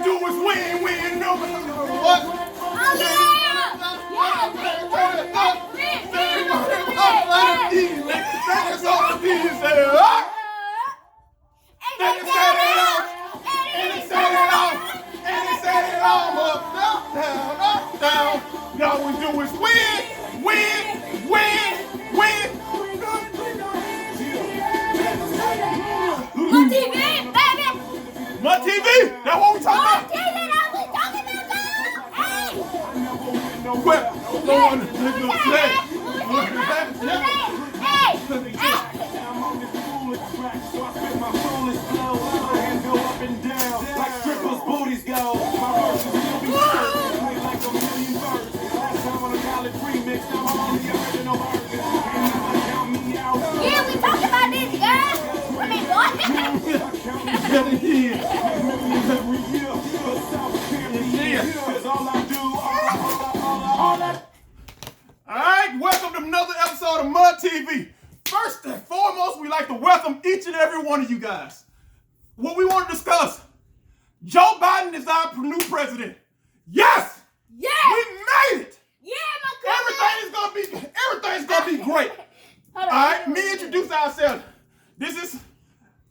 do is win, win, no matter what. Oh yeah! That's all the people say. And he said it all. And he said it all. And he said it all. Up, down, up, down. All we do is win, win, win, win. My TV, baby! My TV? That's what we talking about? TV, that's what we talking about! Hey! Well, no one is going to say. I'm on this foolish track, so I spit my foolish flow. My hands go up and down, like strippers' booties go. My verses still be served, play like a million verses. Last time on a college remix, I'm on the original version. And now I count me out. Yeah, we talking about this, girl! I mean, boy! Every year. Every year, for South Carolina, 'cause all I do, all I All right, welcome to another episode of Mud TV. First and foremost, we like to welcome each and every one of you guys. What we want to discuss, Joe Biden is our new president. Yes! Yeah! We made it! Yeah, my cousin! Everything's gonna be great. Hold All on. right, me introduce ourselves. This is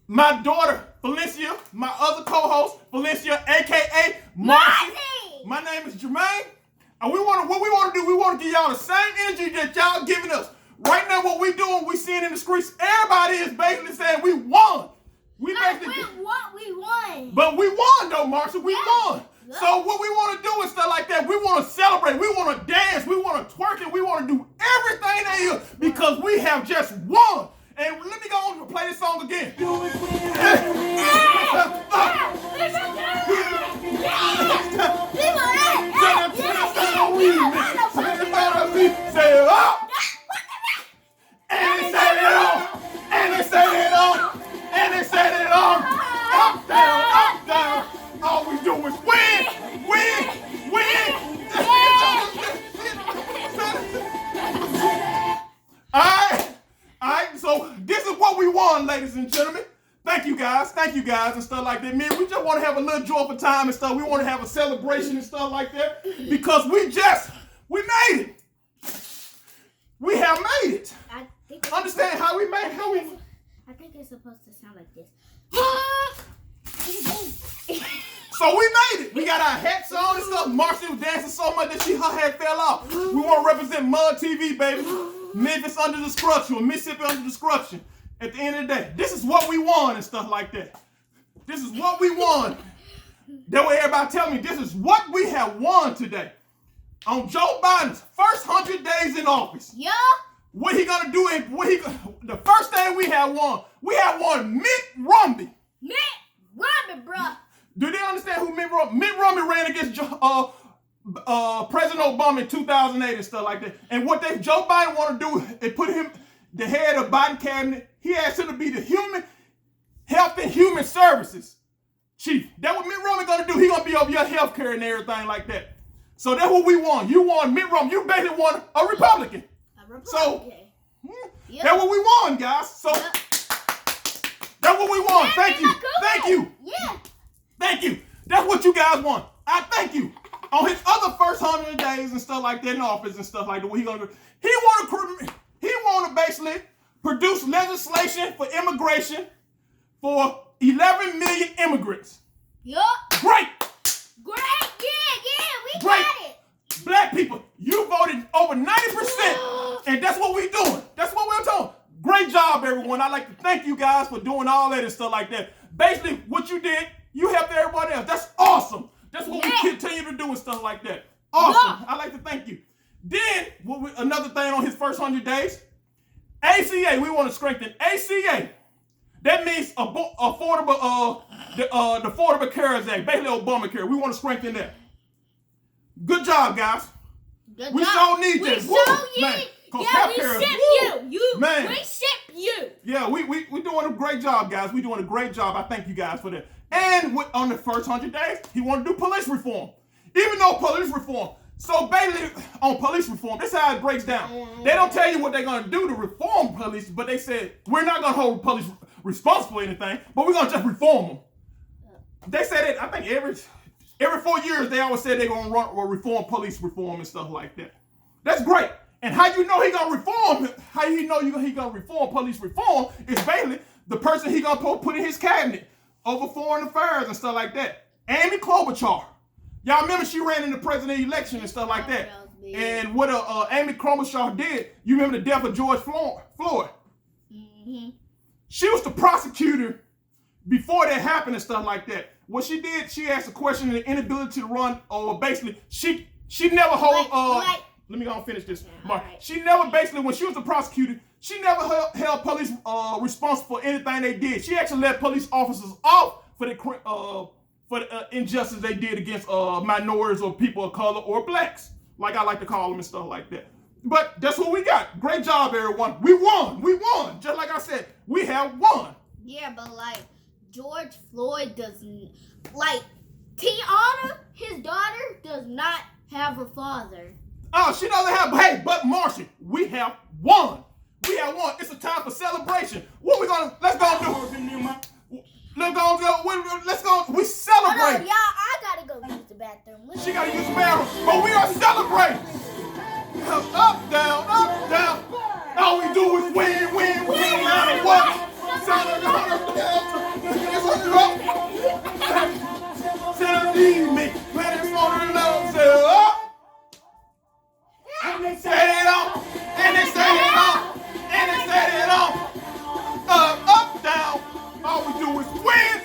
my daughter, Felicia, my other co-host, Felicia, aka Marcy. My name is Jermaine. And we want to give y'all the same energy that y'all giving us. Right now, what we doing, we seeing in the streets, everybody is basically saying we won. We won. But we won though, Marshall. We won. Yeah. So what we want to do is stuff like that. We want to celebrate. We want to dance. We want to twerk it. We want to do everything that is because we have just won. And let me go on and play this song again. Say it up. And they said it all. And they said it all. And they said it all. Up, down, up, down. All we do is win, win, win. Alright, so this is what we won, ladies and gentlemen. Thank you guys, and stuff like that. Man, we just want to have a little joyful time and stuff. We want to have a celebration and stuff like that because we made it. We have made it. Understand how we made it? I think it's supposed to sound like this. So we made it. We got our hats on and stuff. Marcy was dancing so much that her hat fell off. We want to represent Mud TV, baby. Memphis under destruction, or Mississippi under destruction. At the end of the day, this is what we won and stuff like that. This is what we won. That way everybody tell me this is what we have won today. On Joe Biden's first 100 days in office. Yeah. What he gonna do? The first thing we have won Mitt Romney. Mitt Romney, bro. Do they understand who Mitt Romney? Mitt Romney ran against President Obama in 2008 and stuff like that. And what Joe Biden want to do is put him the head of Biden cabinet. He asked him to be the Health and Human Services chief. That's what Mitt Romney gonna do. He gonna be over your health care and everything like that. So that's what we won. You won Mitt Romney. You basically won a Republican. So that's what we won, guys. So that's what we won. Thank you. Thank you. Yeah. Thank you. That's what you guys want. I thank you. On his other first 100 days and stuff like that in office and stuff like that, what he gonna do? He want to basically produce legislation for immigration for 11 million immigrants. Yup. Great. Yeah, we Great. got it. Black people, you voted over 90%, and that's what we're doing. That's what we're doing. Great job, everyone. I'd like to thank you guys for doing all that and stuff like that. Basically, what you did, you helped everybody else. That's awesome. That's what we continue to do and stuff like that. Awesome. Yeah. I'd like to thank you. Then, another thing on his first 100 days, ACA, we want to strengthen ACA. That means the Affordable Care Act, basically Obamacare. We want to strengthen that. Good job, guys. We so need this. We ship you. Yeah, we doing a great job, guys. We doing a great job. I thank you guys for that. And on the first 100 days, he want to do police reform. Even though police reform. So basically, on police reform, this is how it breaks down. They don't tell you what they're going to do to reform police, but they said, we're not going to hold police responsible for anything, but we're going to just reform them. They said it, I think Every 4 years, they always said they're going to run or reform police reform and stuff like that. That's great. And how you know he going to reform, how you know he going to reform police reform is basically the person he going to put in his cabinet over foreign affairs and stuff like that. Amy Klobuchar. Y'all remember she ran in the president election and stuff like that. And what Amy Klobuchar did, you remember the death of George Floyd? Mm-hmm. She was the prosecutor before that happened and stuff like that. What she did, she asked a question of the inability to run, or basically, she never hold, let me go and finish this. Right. She never basically, when she was the prosecutor, she never held police responsible for anything they did. She actually let police officers off for the injustice they did against minorities or people of color or blacks, like I like to call them and stuff like that. But that's what we got. Great job, everyone. We won. Just like I said, we have won. Yeah, but like George Floyd doesn't, like Tiana, his daughter, does not have a father. Oh, she doesn't have, hey, but Marcy, we have won. We have won. It's a time for celebration. What we gonna, let's go do. Let's go, we celebrate. Hold on, y'all, I gotta go use the bathroom. She gotta use the bathroom, but we are celebrating. Up, down, up, down. All we do is win, no matter what. Santa need me, when it's on the love, say up. And they say it on, and they say it on, and they say it on. Up, down. All we do is win.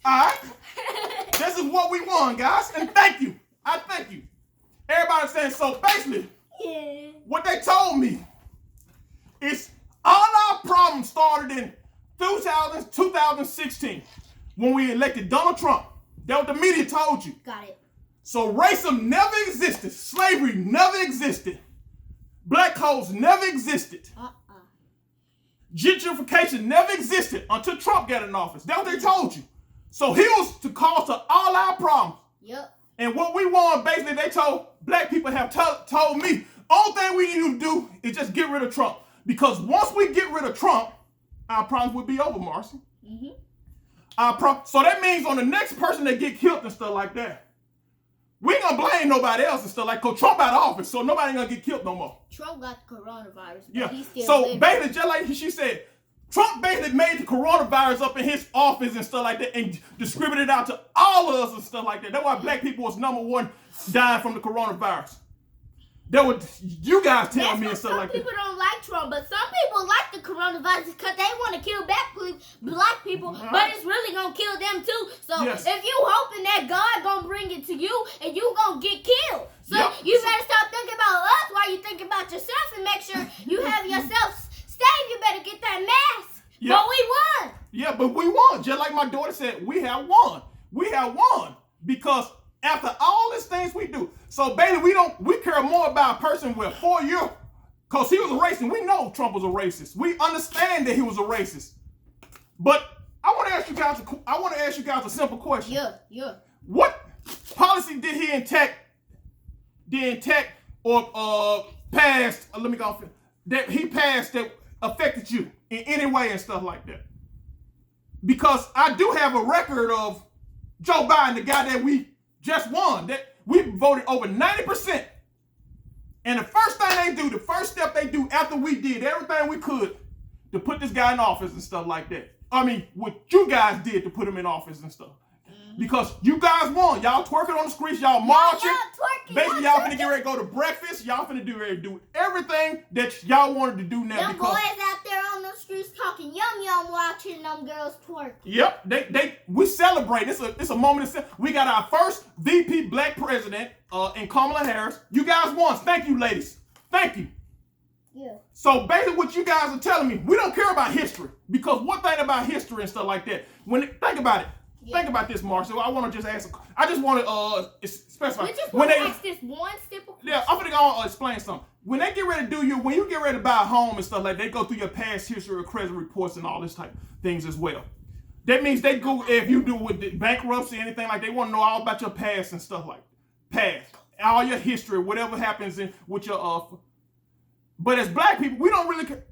Alright. This is what we won, guys. And thank you. I thank you. Everybody's saying, so basically, what they told me is all our problems started in 2016 when we elected Donald Trump. That's what the media told you. Got it. So racism never existed. Slavery never existed. Black codes never existed. Gentrification never existed until Trump got in office. That's what they told you. So he was the cause to all our problems. Yep. And what we want, basically, they told black people have told me, only thing we need to do is just get rid of Trump. Because once we get rid of Trump, our problems will be over, Marcy. Mm-hmm. So that means on the next person that get killed and stuff like that, we ain't gonna blame nobody else and stuff like, cause Trump out of office, so nobody ain't gonna get killed no more. Trump got the coronavirus, but yeah. he's still So living. basically, just like she said, Trump basically made the coronavirus up in his office and stuff like that and distributed it out to all of us and stuff like that. That's why black people was number one dying from the coronavirus. That what you guys tell me and stuff like that. Some people don't like Trump, but some people like the coronavirus because they want to kill black people, but it's really going to kill them too. So Yes. if you hoping that God going to bring it to you and you going to get killed. So you better stop thinking about us while you think about yourself and make sure you have yourself saved. You better get that mask. Yep. But we won. Yeah, but we won. Just like my daughter said, we have won. We have won because after all these things we do. So basically, we care more about a person with 4 years because he was a racist. We know Trump was a racist. We understand that he was a racist. But I want to ask you guys a simple question. Yeah. What policy did he enact or passed? Let me go. That he passed that affected you in any way and stuff like that. Because I do have a record of Joe Biden, the guy that we just won, that we voted over 90%. And the first step they do after we did everything we could to put this guy in office and stuff like that. I mean, what you guys did to put him in office and stuff. Because you guys won. Y'all twerking on the streets, y'all marching. Basically, y'all finna get ready to go to breakfast. Y'all finna do everything that y'all wanted to do now. Them boys out there on the streets talking yum watching them girls twerking. Yep, we celebrate. It's a moment of we got our first VP black president in Kamala Harris. You guys won. Thank you, ladies. Thank you. Yeah. So basically what you guys are telling me, we don't care about history. Because one thing about history and stuff like that, think about it. Yeah. Think about this, Marshall. I want to just ask. I just want to specify. We just want to ask this one simple question. Yeah, I'm gonna go explain something. When they get ready to when you get ready to buy a home and stuff like that, they go through your past history of credit reports and all this type of things as well. That means they go, if you do with the bankruptcy, anything like, they want to know all about your past and stuff like that. Past, all your history, whatever happens with your But as black people, we don't really care.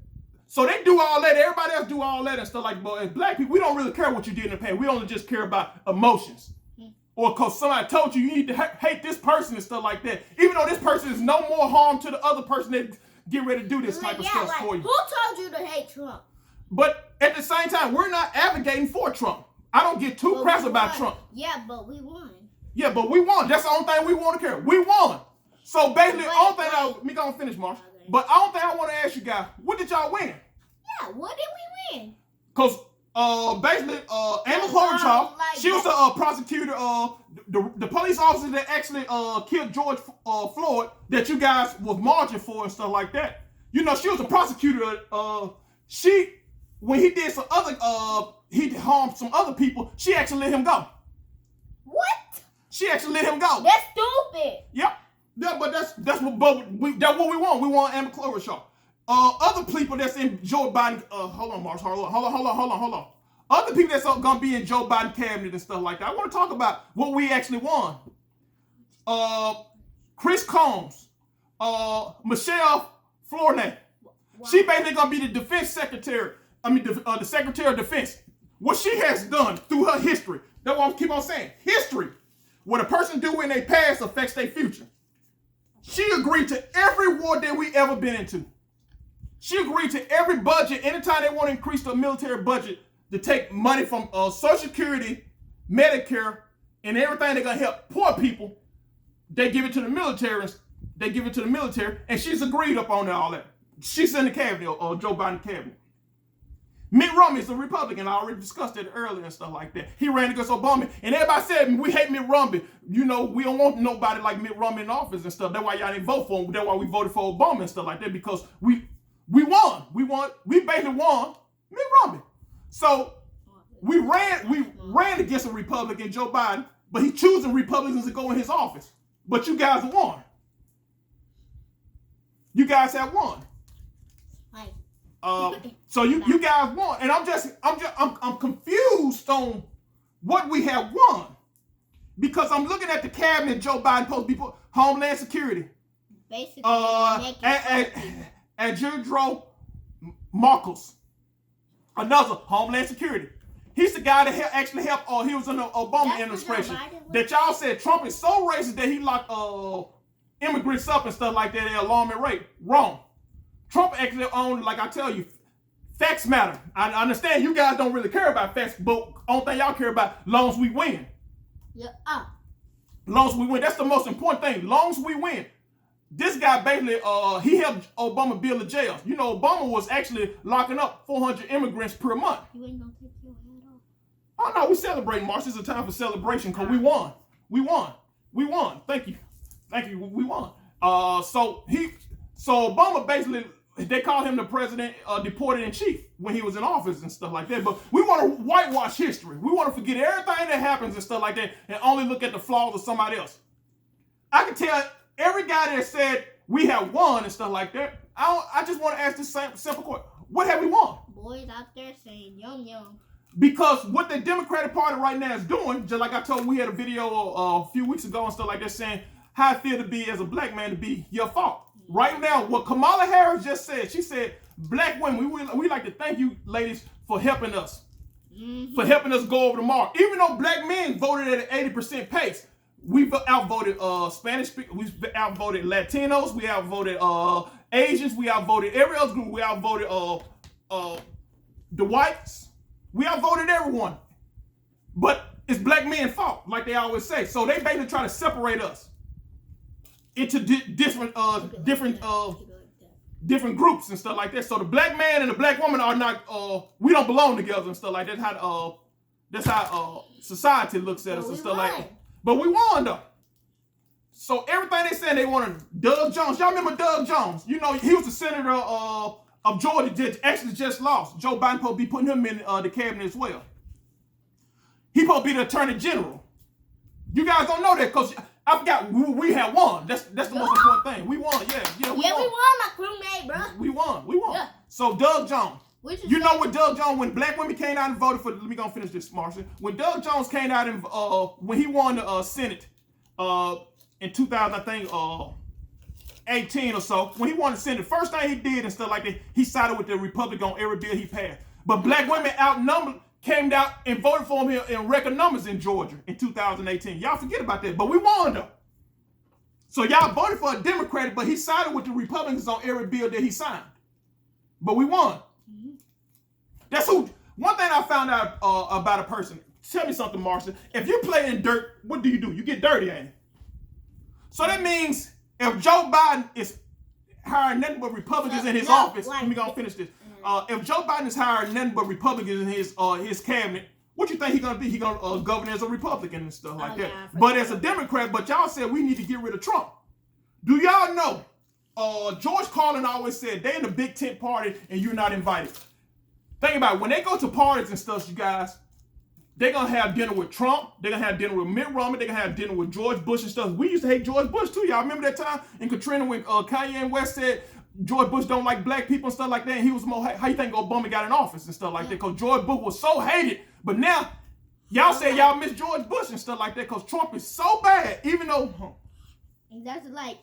So they do all that. Everybody else do all that and stuff like. But as black people, we don't really care what you did in the past. We only just care about emotions. Or because somebody told you need to hate this person and stuff like that. Even though this person is no more harm to the other person that get ready to do this type of stuff for you. Who told you to hate Trump? But at the same time, we're not advocating for Trump. I don't get too pressed about Trump. Yeah, but we won. Yeah, but we won. That's the only thing we want to care. We won. So basically, the only thing me gonna finish, Marsh. Okay. But the only thing I want to ask you guys, what did y'all win? Yeah, what did we win? Because basically, Amy Klobuchar, she was the prosecutor, the police officer that actually killed George Floyd that you guys was marching for and stuff like that. You know, she was a prosecutor. When he did some other, he harmed some other people, she actually let him go. What? She actually let him go. That's stupid. Yep. Yeah, but that's what we want. We want Amy Klobuchar. Other people that's in Joe Biden. Hold on, Mars. Hold on. Other people that's gonna be in Joe Biden cabinet and stuff like that. I want to talk about what we actually won. Chris Combs, Michelle Flournoy. Wow. She basically gonna be the defense secretary. The Secretary of Defense. What she has done through her history. That's what I keep on saying. History. What a person do in their past affects their future. She agreed to every war that we ever been into. She agreed to every budget. Anytime they want to increase the military budget to take money from Social Security, Medicare, and everything they're gonna help poor people, they give it to the military. And she's agreed upon all that. She's in the cabinet, or Joe Biden cabinet. Mitt Romney is a Republican. I already discussed it earlier and stuff like that. He ran against Obama, and everybody said we hate Mitt Romney. You know, we don't want nobody like Mitt Romney in office and stuff. That's why y'all didn't vote for him. That's why we voted for Obama and stuff like that, because we won. We basically won Mitt Romney. So we ran against a Republican, Joe Biden, but he's choosing Republicans to go in his office. But you guys won. You guys have won. So you guys won, and I'm confused on what we have won, because I'm looking at the cabinet. Joe Biden supposed to be Homeland Security. Basically, and Judro Marcos, another Homeland Security. He's the guy that actually helped. He was in the Obama administration. That y'all said Trump is so racist that he locked immigrants up and stuff like that at alarming rate. Wrong. Trump actually owned, like I tell you, facts matter. I understand you guys don't really care about facts, but only thing y'all care about, long as we win. Yeah. Long as we win. That's the most important thing. Long as we win. This guy basically, he helped Obama build the jails. You know, Obama was actually locking up 400 immigrants per month. You ain't gonna take your hat off. Oh no, we celebrating, March. It's a time for celebration because we won. We won. Thank you. We won. So Obama basically, they called him the president deported in chief when he was in office and stuff like that. But we want to whitewash history. We want to forget everything that happens and stuff like that and only look at the flaws of somebody else. I can tell every guy that said we have won and stuff like that, I just want to ask this simple question. What have we won? Boys out there saying yum yum. Because what the Democratic Party right now is doing, just like I told you, we had a video a few weeks ago and stuff like that saying how I feel to be as a black man to be your fault. Right now, what Kamala Harris just said, she said, black women, we like to thank you, ladies, for helping us. Mm-hmm. For helping us go over the mark. Even though black men voted at an 80% pace, we've outvoted Spanish speakers, we've outvoted Latinos, we outvoted Asians, we outvoted every other group, we outvoted the whites, we outvoted everyone. But it's black men's fault, like they always say. So they basically try to separate us into different groups and stuff like that. So the black man and the black woman are not we don't belong together and stuff like that. That's how society looks at us and stuff like that. But we won though. So everything they said they wanted. Doug Jones, y'all remember Doug Jones? You know, he was the senator of Georgia that actually just lost. Joe Biden supposed to be putting him in the cabinet as well. He supposed to be the attorney general. You guys don't know that because I forgot we had won. That's the most important thing. We won, yeah. We won, my crewmate, bro. We won. Yeah. So Doug Jones. You know what Doug Jones, when black women came out and voted for, let me go finish this, Marcia. When Doug Jones came out and when he won the Senate in 2000, I think, 2018 or so, when he won the Senate, the first thing he did and stuff like that, he sided with the Republican on every bill he passed. But black women outnumbered, came out and voted for him in record numbers in Georgia in 2018. Y'all forget about that, but we won though. So y'all voted for a Democrat, but he sided with the Republicans on every bill that he signed. But we won. That's who. One thing I found out about a person. Tell me something, Marcia. If you play in dirt, what do? You get dirty, ain't it? So that means if Joe Biden is hiring nothing but Republicans in his office, let me go finish this. If Joe Biden is hiring nothing but Republicans in his cabinet, what you think he's gonna be? He's gonna govern as a Republican and stuff like that. But as a Democrat, but y'all said we need to get rid of Trump. Do y'all know? George Carlin always said they in the big tent party and you're not invited. Think about it. When they go to parties and stuff, you guys, they're gonna have dinner with Trump. They're gonna have dinner with Mitt Romney. They're gonna have dinner with George Bush and stuff. We used to hate George Bush too. Y'all remember that time in Katrina when Kanye and West said George Bush don't like black people and stuff like that? And he was more, how you think Obama got in office and stuff like that? Because George Bush was so hated. But now, y'all say y'all miss George Bush and stuff like that because Trump is so bad. Even though... That's like...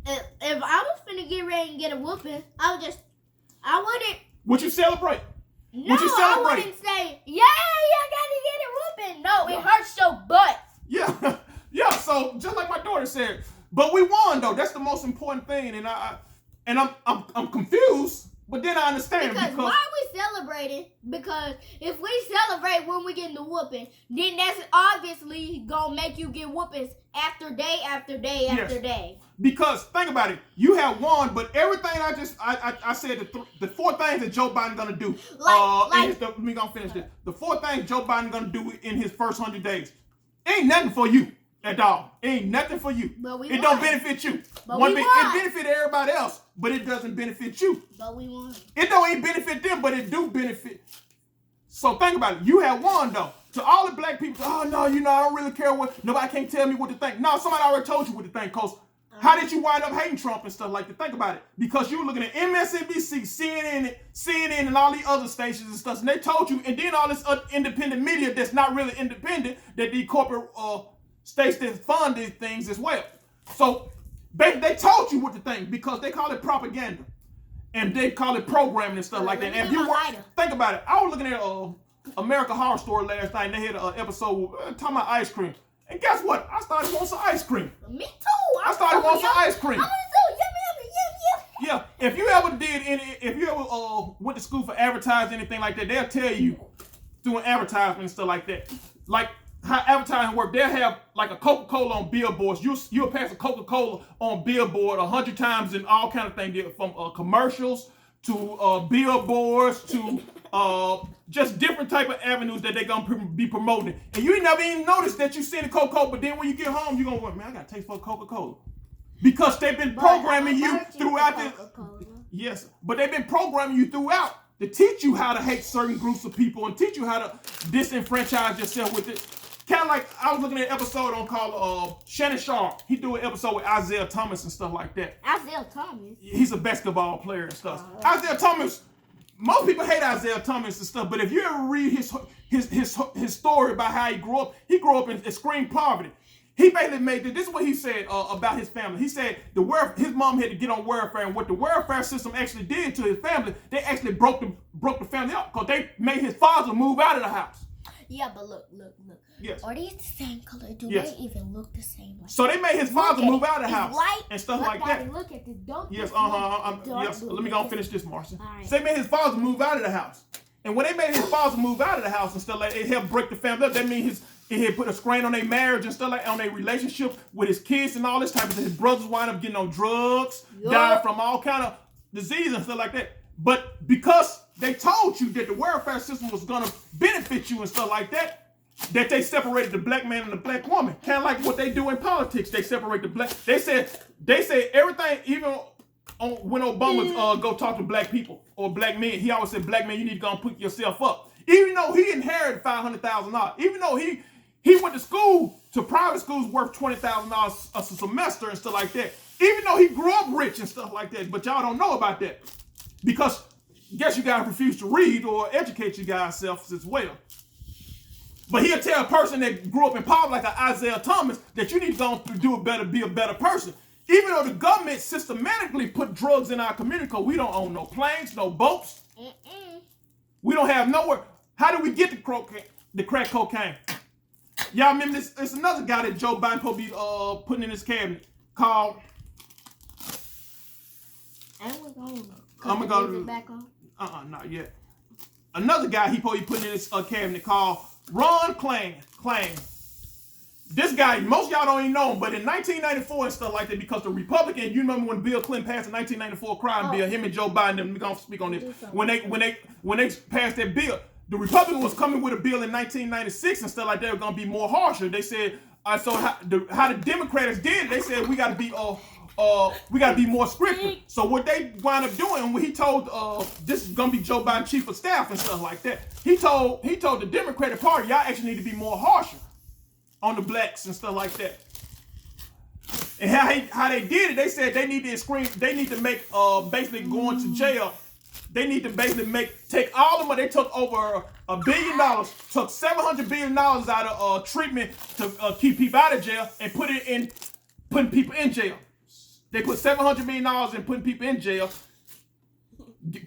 If I was finna get ready and get a whooping, I wouldn't... Would you celebrate? No, Would you celebrate? I wouldn't say, yeah, I gotta get a whooping. No, it hurts your butt. Yeah, yeah. So just like my daughter said, but we won though. That's the most important thing, and I'm confused, but then I understand because why are we celebrating? Because if we celebrate when we getting the whooping, then that's obviously gonna make you get whoopings after day after day after day. Because think about it, you have won, but everything I said the four things that Joe Biden gonna do. Let me gonna finish this. The four things Joe Biden gonna do in his first 100 days ain't nothing for you at all. Ain't nothing for you. But we it don't benefit you. But we won. It benefit everybody else, but it doesn't benefit you. But we won. It don't even benefit them, but it do benefit. So think about it. You have won though. To all the black people, oh no, I don't really care what. Nobody can't tell me what to think. No, somebody already told you what to think, cause. How did you wind up hating Trump and stuff like that? Think about it. Because you were looking at MSNBC, CNN, and all these other stations and stuff, and they told you, and then all this independent media that's not really independent, that the corporate states that fund these things as well. So they told you what to think because they call it propaganda, and they call it programming and stuff like that. And if you think about it, I was looking at American Horror Story last night, and they had an episode talking about ice cream. And guess what? I started wanting some ice cream. Me too. I started wanting some ice cream. I want some yummy. Yeah, if you ever went to school for advertising, anything like that, they'll tell you doing advertisement and stuff like that. Like how advertising work, they'll have like a Coca-Cola on billboards. You'll pass a Coca-Cola on billboard 100 times and all kind of things, from commercials to billboards to just different type of avenues that they're gonna be promoting. And you never even noticed that you seen the Coca-Cola, but then when you get home, you're gonna go, man, I got a taste for Coca-Cola. Because they've been programming you throughout this. Yes, but they've been programming you throughout to teach you how to hate certain groups of people and teach you how to disenfranchise yourself with it. Kind of like, I was looking at an episode on called Shannon Sharp. He do an episode with Isaiah Thomas and stuff like that. Isaiah Thomas? He's a basketball player and stuff. Isaiah Thomas, most people hate Isaiah Thomas and stuff, but if you ever read his story about how he grew up in extreme poverty. He basically made this is what he said about his family. He said his mom had to get on welfare, and what the welfare system actually did to his family, they actually broke the family up because they made his father move out of the house. Yeah, but look. Yes. Are these the same color? Do yes. they even look the same? Like so they made his father move out of the house white. And stuff look, like that. Look at this. Don't yes, yes. Blue. Let me go finish this, Marcia. Right. So they made his father move out of the house. And when they made his father move out of the house and stuff like that, it helped break the family up. That means it had put a strain on their marriage and stuff like on their relationship with his kids and all this type of thing. His brothers wind up getting on drugs, dying from all kind of disease and stuff like that. But because they told you that the welfare system was gonna benefit you and stuff like that, that they separated the black man and the black woman. Kind of like what they do in politics. They separate the black. They said everything, even when Obama go talk to black people or black men, he always said, black man, you need to go and put yourself up. Even though he inherited $500,000, even though he went to school, to private schools worth $20,000 a semester and stuff like that. Even though he grew up rich and stuff like that, but y'all don't know about that. Because guess you guys refuse to read or educate you guys selves as well. But he'll tell a person that grew up in poverty like an Isaiah Thomas that you need to go do it better, be a better person. Even though the government systematically put drugs in our community, because we don't own no planes, no boats. We don't have nowhere. How do we get the crack cocaine? Y'all remember this? It's another guy that Joe Biden probably putting in his cabinet called. I'm gonna back on. Not yet. Another guy he probably putting in his cabinet called Ron Klain. This guy, most of y'all don't even know him, but in 1994 and stuff like that, because the Republican, you remember when Bill Clinton passed the 1994 crime bill, him and Joe Biden, we're gonna speak on this. When they passed that bill, the Republican was coming with a bill in 1996 and stuff like that. It was gonna be more harsher. They said, so how the Democrats did, they said we gotta be more strict. So what they wound up doing, when he told this is gonna be Joe Biden chief of staff and stuff like that, he told the Democratic Party, y'all actually need to be more harsher on the blacks and stuff like that. And how they did it, they said they need to make basically going to jail. They need to basically take all the money. They took over $1 billion, took $700 billion out of treatment to keep people out of jail and putting people in jail. They put $700 million in putting people in jail,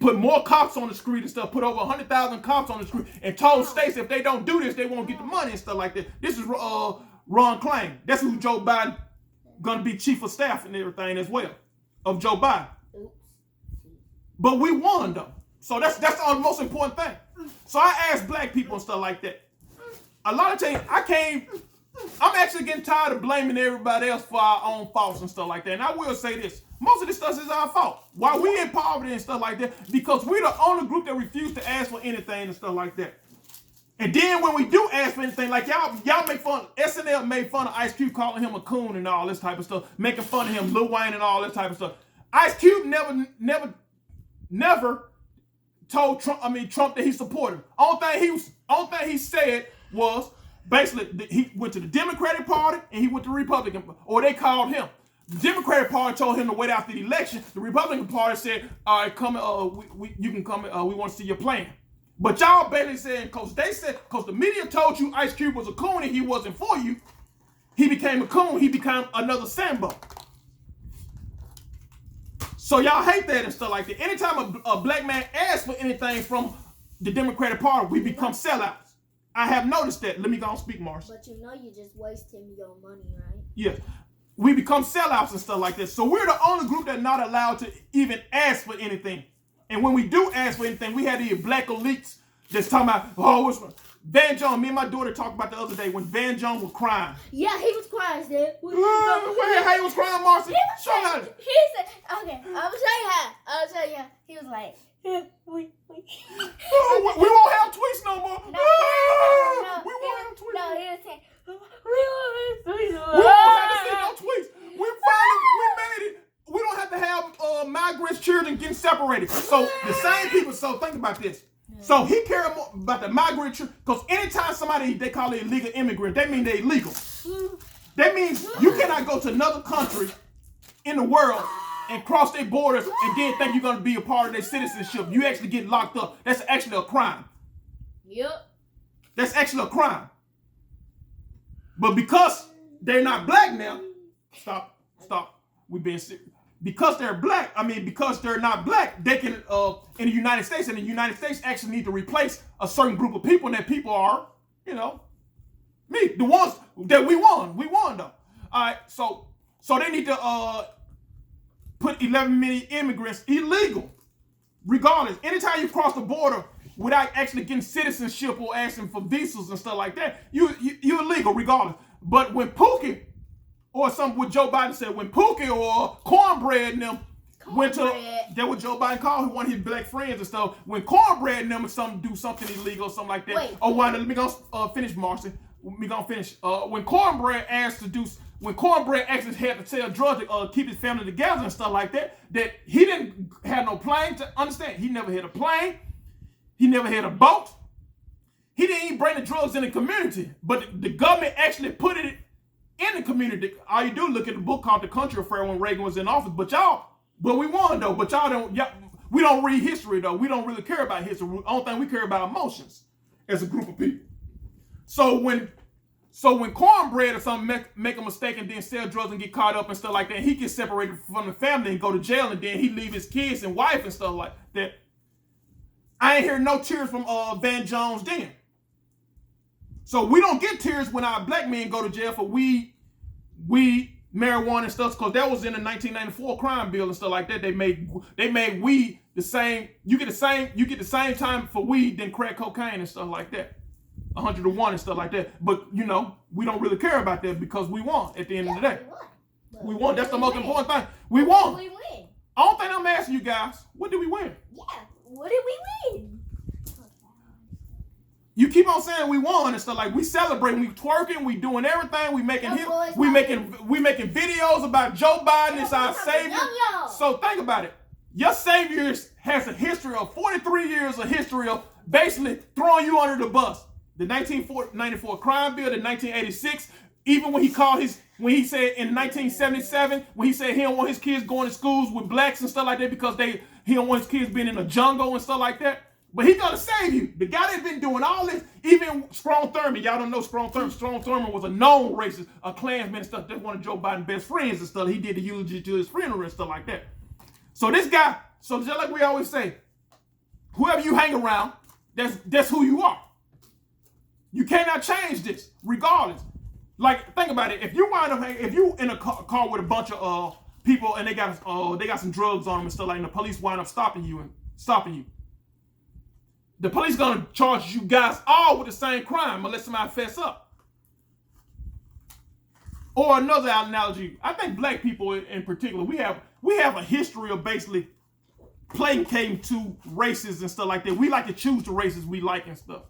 put more cops on the street and stuff, put over 100,000 cops on the street, and told states if they don't do this, they won't get the money and stuff like that. This is Ron Klain. That's who Joe Biden gonna be chief of staff and everything as well of Joe Biden. But we won though, so that's the most important thing. So I asked black people and stuff like that. A lot of times I'm actually getting tired of blaming everybody else for our own faults and stuff like that. And I will say this. Most of this stuff is our fault. Why we in poverty and stuff like that? Because we're the only group that refuse to ask for anything and stuff like that. And then when we do ask for anything, like y'all make fun, SNL made fun of Ice Cube, calling him a coon and all this type of stuff, making fun of him, Lil Wayne and all this type of stuff. Ice Cube never told Trump that he supported him. Only thing he said was, basically, he went to the Democratic Party and he went to the Republican, or they called him. The Democratic Party told him to wait after the election. The Republican Party said, "All right, come. You can come. We want to see your plan." But y'all basically saying, because the media told you Ice Cube was a coon and he wasn't for you, he became a coon. He became another Sambo. So y'all hate that and stuff like that. Anytime a black man asks for anything from the Democratic Party, we become sellouts. I have noticed that. Let me go and speak, Marcy. But you know you're just wasting your money, right? Yeah. We become sellouts and stuff like that. So we're the only group that's not allowed to even ask for anything. And when we do ask for anything, we had these black elites that's talking about, Van Jones. Me and my daughter talked about the other day when Van Jones was crying. Yeah, he was crying, Dad. How he was crying, Marcy? Show how. He said, okay, I'll show you how. He was like, we won't have tweets no more. No, we won't have tweets. No, he was saying, we won't have tweets. We won't have to see no tweets. We made it. We don't have to have migrants' children getting separated. So the same people. So think about this. So he cared more about the migrant children, because anytime somebody they call it illegal immigrant, that means they're illegal. That means you cannot go to another country in the world and cross their borders and then think you're going to be a part of their citizenship. You actually get locked up. That's actually a crime. Yep. That's actually a crime. But because they're not black now, stop. We've been serious. Because they're black, because they're not black, they can, in the United States, and the United States actually need to replace a certain group of people, and that people are, me, the ones that we won though. All right, so they need to put 11 million immigrants illegal, regardless. Anytime you cross the border without actually getting citizenship or asking for visas and stuff like that, you're illegal regardless. But when Pookie, or something what Joe Biden said, when Pookie or Cornbread and them went to, that what Joe Biden called one of his black friends and stuff, when Cornbread and them do something illegal or something like that. Let me go finish, Marcy. When Cornbread actually had to sell drugs to keep his family together and stuff like that, that he didn't have no plane to understand. He never had a plane. He never had a boat. He didn't even bring the drugs in the community. But the government actually put it in the community. All you do look at the book called The Country Affair when Reagan was in office. But we won though. But we don't read history though. We don't really care about history. The only thing we care about emotions as a group of people. So So when Cornbread or something make a mistake and then sell drugs and get caught up and stuff like that, he gets separated from the family and go to jail, and then he leave his kids and wife and stuff like that. I ain't hear no tears from Van Jones then. So we don't get tears when our black men go to jail for weed, marijuana and stuff, because that was in the 1994 crime bill and stuff like that. They made weed the same. You get the same time for weed than crack cocaine and stuff like that. 100 to 1 and stuff like that. But we don't really care about that because we won at the end of the day. We won. That's the most important thing. We won. We win. Only thing I'm asking you guys, what did we win? Yeah. What did we win? You keep on saying we won and stuff, like we celebrating, we twerking, we doing everything, we making videos about Joe Biden as our savior. So think about it. Your savior has a history of 43 years of history of basically throwing you under the bus. The 1994 crime bill, the 1986, even when he said in 1977, when he said he don't want his kids going to schools with blacks and stuff like that because he don't want his kids being in the jungle and stuff like that. But he's gonna save you. The guy that's been doing all this, even Strom Thurmond, y'all don't know Strom Thurmond. Strom Thurmond was a known racist, a Klansman and stuff. That's one of Joe Biden's best friends and stuff. He did the eulogy to his funeral and stuff like that. So this guy, so just like we always say, whoever you hang around, that's who you are. You cannot change this, regardless. Like, think about it. If you in a car with a bunch of people and they got some drugs on them and stuff like that, and the police wind up stopping you. The police gonna charge you guys all with the same crime unless somebody fess up. Or another analogy, I think black people in particular, we have a history of basically placating to races and stuff like that. We like to choose the races we like and stuff.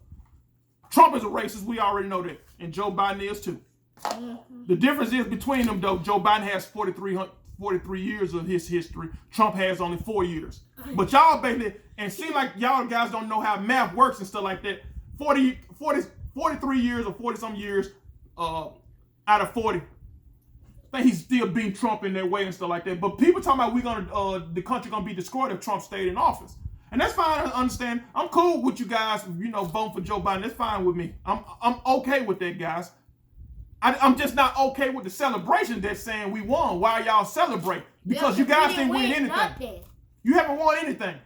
Trump is a racist, we already know that, and Joe Biden is too. The difference is between them though, Joe Biden has 43 years of his history. Trump has only 4 years. But y'all basically, and seem like y'all guys don't know how math works and stuff like that. 43 years or 40-some years out of 40. I think he's still beating Trump in their way and stuff like that. But people talking about the country gonna be destroyed if Trump stayed in office. And that's fine, I understand. I'm cool with you guys, voting for Joe Biden. That's fine with me. I'm okay with that, guys. I'm just not okay with the celebration that's saying we won. Why y'all celebrate? Because you guys didn't win anything. Nothing. You haven't won anything.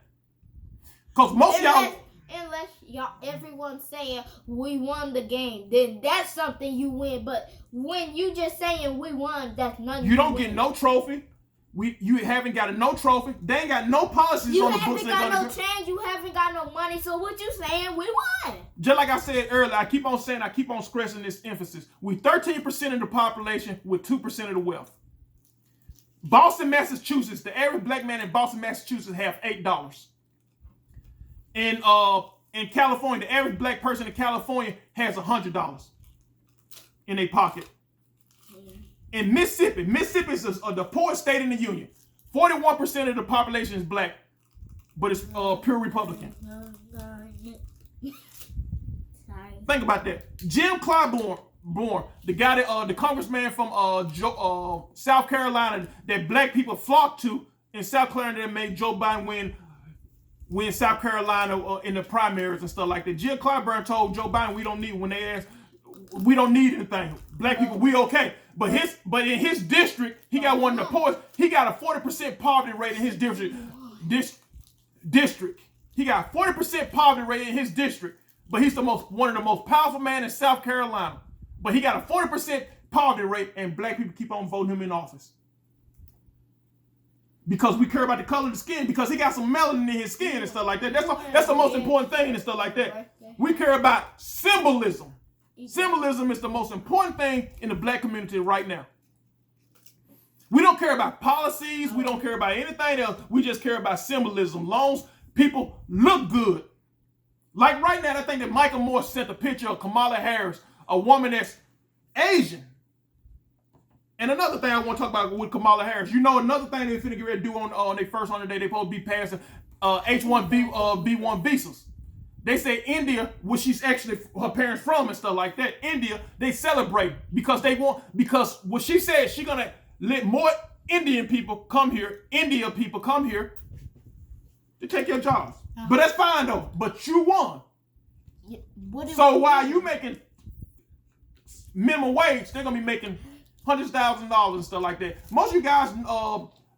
Because most of y'all... Unless everyone's saying we won the game, then that's something you win. But when you just saying we won, that's nothing. You don't get no trophy. You haven't got no trophy. They ain't got no policies on the books. You haven't got no change. You haven't got no money. So what you saying? We won. Just like I said earlier, I keep on stressing this emphasis. We 13% of the population with 2% of the wealth. Boston, Massachusetts, the average black man in Boston, Massachusetts have $8. In California, the average black person in California has $100 in their pocket. In Mississippi is the poorest state in the union. 41% of the population is black, but it's pure Republican. Think about that. Jim Clyburn, the guy that the congressman from South Carolina that black people flocked to in South Carolina that made Joe Biden win South Carolina in the primaries and stuff like that. Jim Clyburn told Joe Biden we don't need anything. Black people, we okay. But in his district, he got one of the poorest. He got a 40% poverty rate in his district. He got 40% poverty rate in his district. But he's one of the most powerful men in South Carolina. But he got a 40% poverty rate, and black people keep on voting him in office. Because we care about the color of the skin, because he got some melanin in his skin and stuff like that. That's the most important thing and stuff like that. We care about symbolism. Symbolism is the most important thing in the black community right now. We don't care about policies. We don't care about anything else. We just care about symbolism. Long as people look good. Like right now, I think that Michael Moore sent a picture of Kamala Harris, a woman that's Asian. And another thing I want to talk about with Kamala Harris, another thing they're finna get ready to do on their first 100 days, they supposed to be passing H-1B visas. They say India, which she's actually her parents from and stuff like that, India, they celebrate because what she said, she's gonna let more India people come here to take your jobs. But that's fine though. But you won. So why are you making minimum wage, they're gonna be making hundreds of thousands of dollars and stuff like that. Most of you guys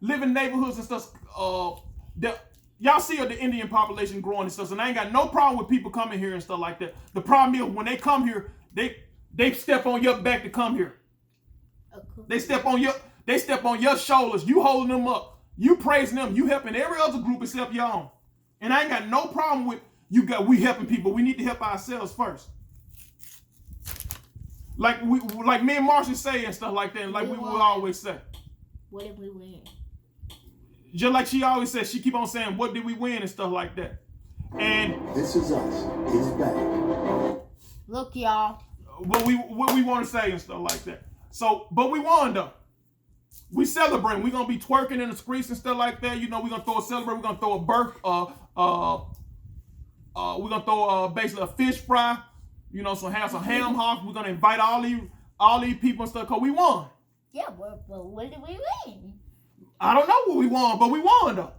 live in neighborhoods and stuff. Y'all see the Indian population growing and stuff, and I ain't got no problem with people coming here and stuff like that. The problem is when they come here, they step on your back to come here. They step on your shoulders. You holding them up. You praising them. You helping every other group except your own. And I ain't got no problem with we helping people. We need to help ourselves first. Like me and Marcia say and stuff like that, and like we will always say. What did we win? Just like she always says, she keep on saying, what did we win and stuff like that. And This Is Us is back. Look, y'all. what we want to say and stuff like that. So, but we won though. We celebrating. We're gonna be twerking in the streets and stuff like that. You know, we're gonna throw a celebrate. We're gonna throw a we're gonna throw basically a fish fry. You know, have some ham hocks. We're gonna invite all these people and stuff because we won. Yeah, but what did we win? I don't know what we won, but we won though.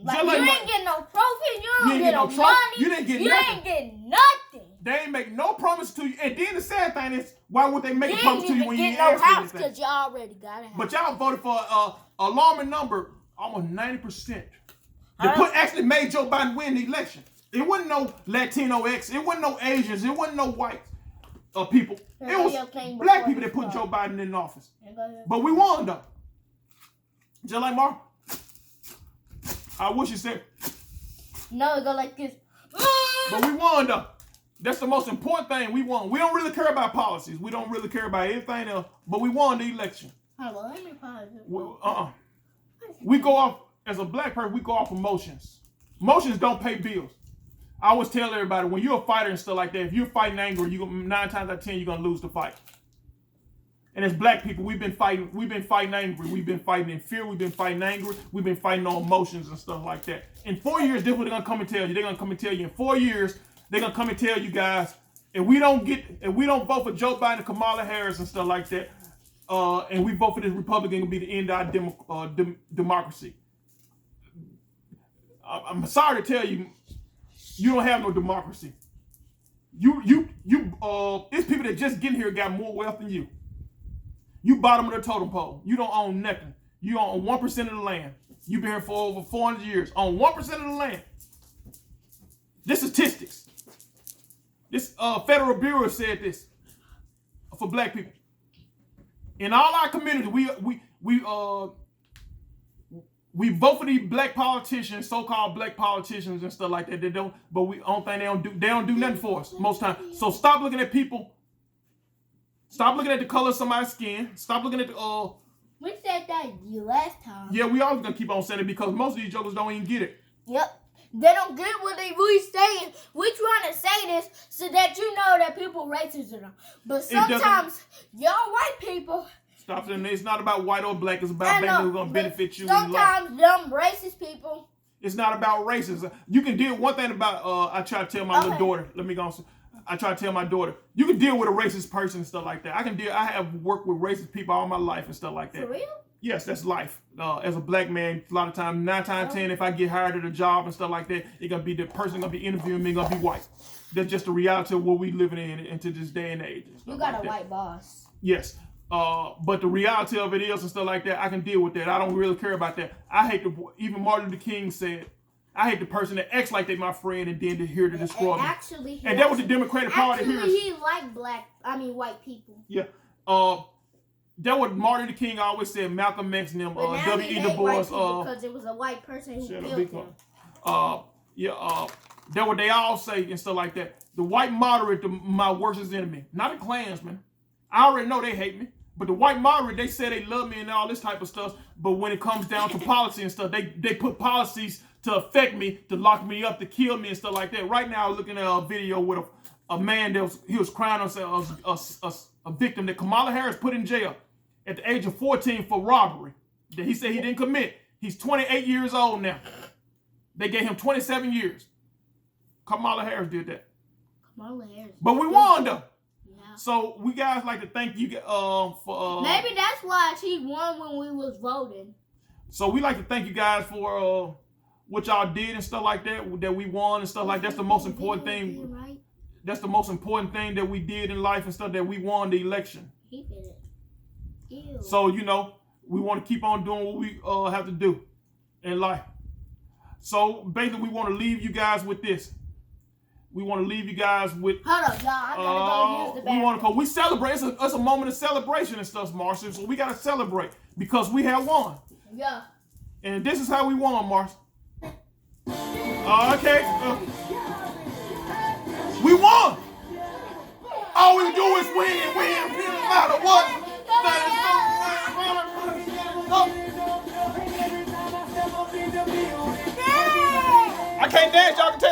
Like, you ain't getting no trophy. You ain't get no trophy. money. You didn't get You nothing. ain't getting nothing. They ain't make no promise to you. And then the sad thing is, why would they make You a promise ain't to you even when you get ain't no asked for house anything? because you already got a house. But y'all voted for a alarming number, almost 90%. That actually made Joe Biden win the election. It wasn't no Latino X. It wasn't no Asians. It wasn't no white people. It was black people that put Joe Biden in office. But we won though. Just like Mark. I wish you said. No, it go like this. But we won though. That's the most important thing. We won. We don't really care about policies. We don't really care about anything else. But we won the election. We go off, as a black person, we go off emotions. Emotions don't pay bills. I always tell everybody, when you're a fighter and stuff like that, if you're fighting anger, 9 times out of 10, you're going to lose the fight. And as black people, we've been fighting angry. We've been fighting in fear. We've been fighting angry. We've been fighting on emotions and stuff like that. In 4 years, this is what they're going to come and tell you. They're going to come and tell you in 4 years, they're going to come and tell you guys, if we don't vote for Joe Biden and Kamala Harris and stuff like that, and we vote for this Republican, it'll be the end of our democracy. I'm sorry to tell you, you don't have no democracy. It's people that just getting here got more wealth than you. You bottom of the totem pole. You don't own nothing. You own 1% of the land. You've been here for over 400 years. Own 1% of the land. This is statistics. This Federal Bureau said this for black people. In all our communities, we vote for these black politicians, so-called black politicians and stuff like that. They don't do nothing for us most times. So stop looking at people. Stop looking at the color of somebody's skin. Stop looking at the We said that last time. Yeah, we always gonna keep on saying it because most of these jokers don't even get it. Yep. They don't get what they really saying. We trying to say this so that you know that people racist or not. But sometimes y'all white people. Stop saying it's not about white or black. It's about things who's gonna benefit you in life. Sometimes them racist people. It's not about racism. You can deal one thing about. I try to tell my little daughter. I try to tell my daughter, you can deal with a racist person and stuff like that. I have worked with racist people all my life and stuff like that. For real? Yes, that's life. As a black man, a lot of times, 9 times 10, if I get hired at a job and stuff like that, the person gonna be interviewing me gonna be white. That's just the reality of what we living in into this day and age. And you got a white boss. Yes. But the reality of it is and stuff like that, I can deal with that. I don't really care about that. I hate even Martin Luther King said, I hate the person that acts like they my friend and then to hear to destroy me. Actually, and that was the Democratic Party here. He liked white people. Yeah. That was Martin Luther King always said, Malcolm X and them, W.E. Du Bois. Because it was a white person who killed them. That what they all say and stuff like that. The white moderate, my worst enemy. Not the Klansman. I already know they hate me. But the white moderate, they say they love me and all this type of stuff. But when it comes down to policy and stuff, they put policies to affect me, to lock me up, to kill me and stuff like that. Right now, I'm looking at a video with a man that was crying on a victim that Kamala Harris put in jail at the age of 14 for robbery that he said he didn't commit. He's 28 years old now. They gave him 27 years. Kamala Harris did that. Kamala Harris. But we won though. Yeah. So we guys like to thank you for maybe that's why she won when we was voting. So we like to thank you guys for what y'all did and stuff like that we won and stuff like that. That's the most important thing. Right? That's the most important thing that we did in life and stuff, that we won the election. He did it. Ew. So, you know, we want to keep on doing what we have to do in life. So basically, we want to leave you guys with this. We want to leave you guys with. Hold up, y'all. I gotta go use the bathroom. We want to go. We celebrate. It's a moment of celebration and stuff, Marcia. So we gotta celebrate because we have won. Yeah. And this is how we won, Marcia. Okay. We won. All we do is win, no matter what. I can't dance. Y'all can take